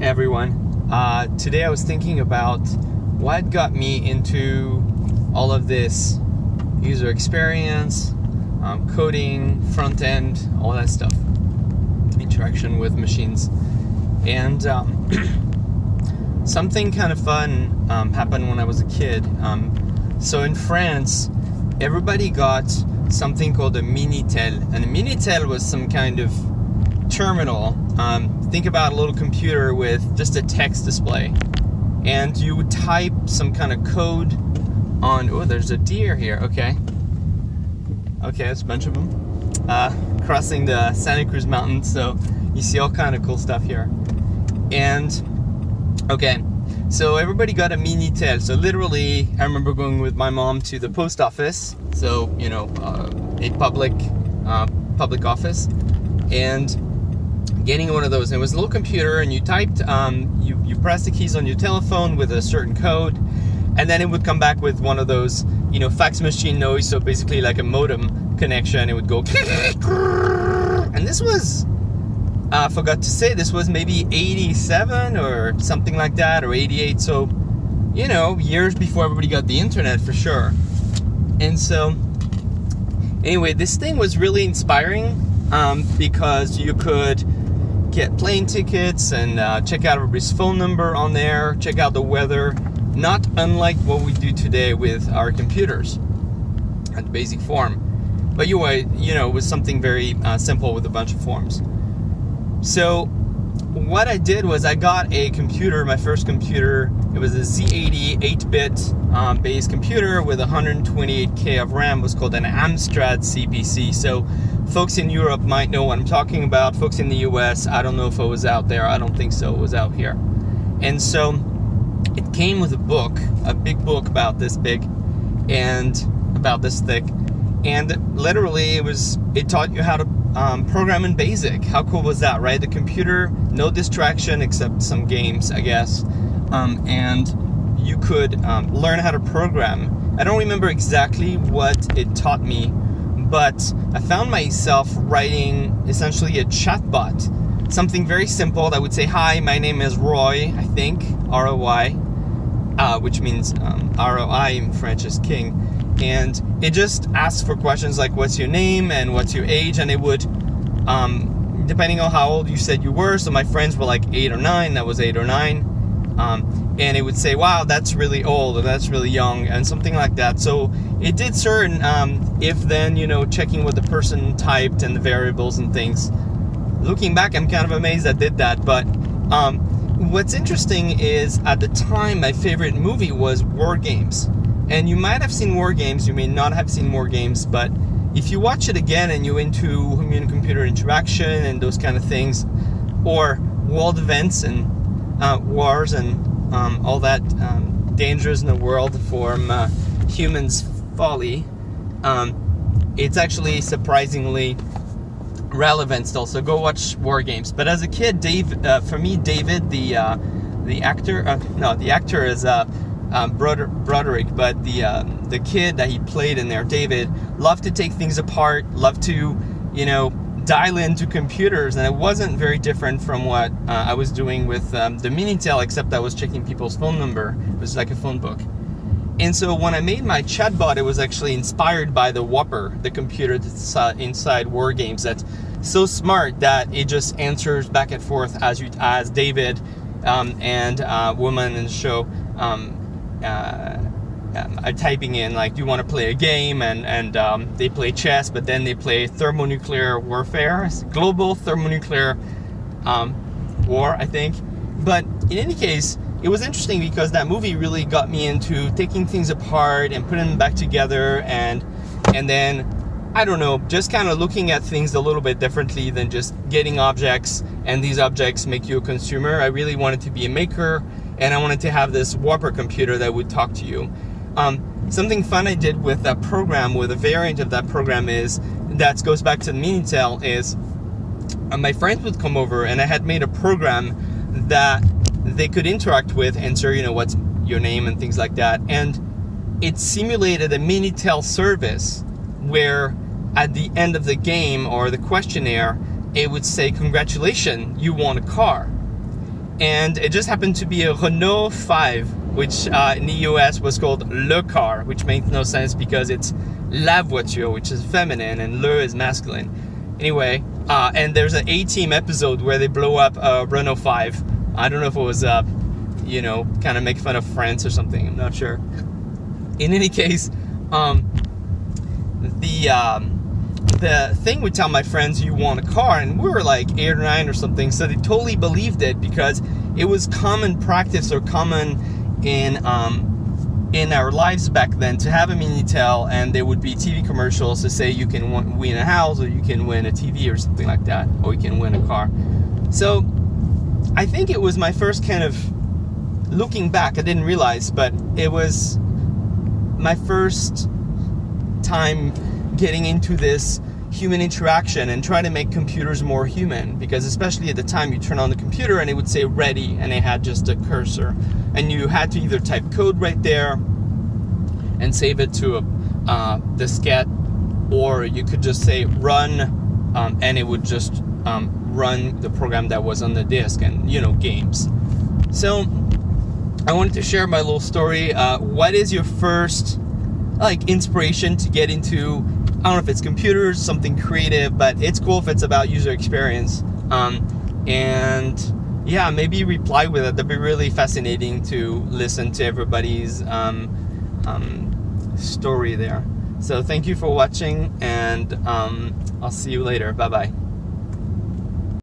everyone. Today I was thinking about what got me into all of this user experience, coding, front end, all that stuff, interaction with machines. And something kind of fun happened when I was a kid. So in France, everybody got something called a Minitel, and a Minitel was some kind of terminal. Think about a little computer with just a text display, and you would type some kind of code on. Oh, there's a deer here. Okay, there's a bunch of them crossing the Santa Cruz Mountains. So you see all kind of cool stuff here. And okay, so everybody got a Minitel. So literally, I remember going with my mom to the post office. So a public office, and getting one of those. And it was a little computer, and you typed, you pressed the keys on your telephone with a certain code, and then it would come back with one of those, fax machine noise. So basically like a modem connection. It would go, and this was, I forgot to say, this was maybe 87 or something like that, or 88. So, years before everybody got the internet for sure. And so, anyway, this thing was really inspiring because you could get plane tickets and check out everybody's phone number on there, check out the weather, not unlike what we do today with our computers at the basic form. But it was something very simple with a bunch of forms. So what I did was I got a computer, my first computer. It was a Z80 8-bit based computer with 128K of RAM. It was called an Amstrad CPC. So folks in Europe might know what I'm talking about. Folks in the US, I don't know if it was out there. I don't think so. It was out here. And so it came with a book, a big book about this big and about this thick. And literally it taught you how to program in BASIC. How cool was that, right? The computer, no distraction except some games, I guess. And you could learn how to program. I don't remember exactly what it taught me, but I found myself writing essentially a chatbot. Something very simple that would say, "Hi, my name is Roy," I think, R-O-Y, which means R-O-I in French is king. And it just asks for questions like, what's your name and what's your age? And it would, depending on how old you said you were, so my friends were like 8 or 9, that was 8 or 9. And it would say, wow, that's really old, or that's really young, and something like that. So it did certain if-then, checking what the person typed and the variables and things. Looking back, I'm kind of amazed I did that. But what's interesting is, at the time, my favorite movie was Wargames. And you might have seen Wargames, you may not have seen Wargames, but if you watch it again and you're into human-computer interaction and those kind of things, or world events and wars and all that dangers in the world from humans' folly, it's actually surprisingly relevant still. So go watch Wargames. But as a kid, David, the actor is Broderick, but the kid that he played in there, David, loved to take things apart, loved to dial into computers, and it wasn't very different from what I was doing with the Minitel, except I was checking people's phone number. It was like a phone book. And so when I made my chatbot, it was actually inspired by the Whopper, the computer that's inside Wargames, that's so smart that it just answers back and forth as David and a woman in the show are typing in, like, do you want to play a game? And they play chess, but then they play thermonuclear warfare, global thermonuclear war, I think. But in any case, it was interesting because that movie really got me into taking things apart and putting them back together, and then, I don't know, just kind of looking at things a little bit differently than just getting objects, and these objects make you a consumer. I really wanted to be a maker, and I wanted to have this Whopper computer that would talk to you. Something fun I did with that program, with a variant of that program, is, that goes back to the Minitel, is my friends would come over, and I had made a program that they could interact with, answer, what's your name and things like that. And it simulated a Minitel service where at the end of the game or the questionnaire, it would say, congratulations, you won a car. and it just happened to be a Renault 5, which in the US was called Le Car, which makes no sense because it's la voiture, which is feminine, and le is masculine. Anyway, and there's an A-Team episode where they blow up a Renault 5. I don't know if it was, kind of make fun of France or something. I'm not sure. In any case, the thing would tell my friends, you want a car, and we were like 8 or 9 or something, so they totally believed it because it was common practice or common in our lives back then to have a Minitel, and there would be TV commercials to say you can win a house, or you can win a TV or something like that, or you can win a car. So I think it was my first kind of, looking back, I didn't realize, but it was my first time getting into this human interaction and trying to make computers more human, because especially at the time you turn on the computer and it would say ready and it had just a cursor, and you had to either type code right there and save it to a diskette, or you could just say run, and it would just run the program that was on the disk, and games. So I wanted to share my little story. What is your first inspiration to get into, I don't know if it's computers, something creative, but it's cool if it's about user experience. And yeah, maybe reply with it. That'd be really fascinating to listen to everybody's story there. So thank you for watching, and I'll see you later. Bye-bye.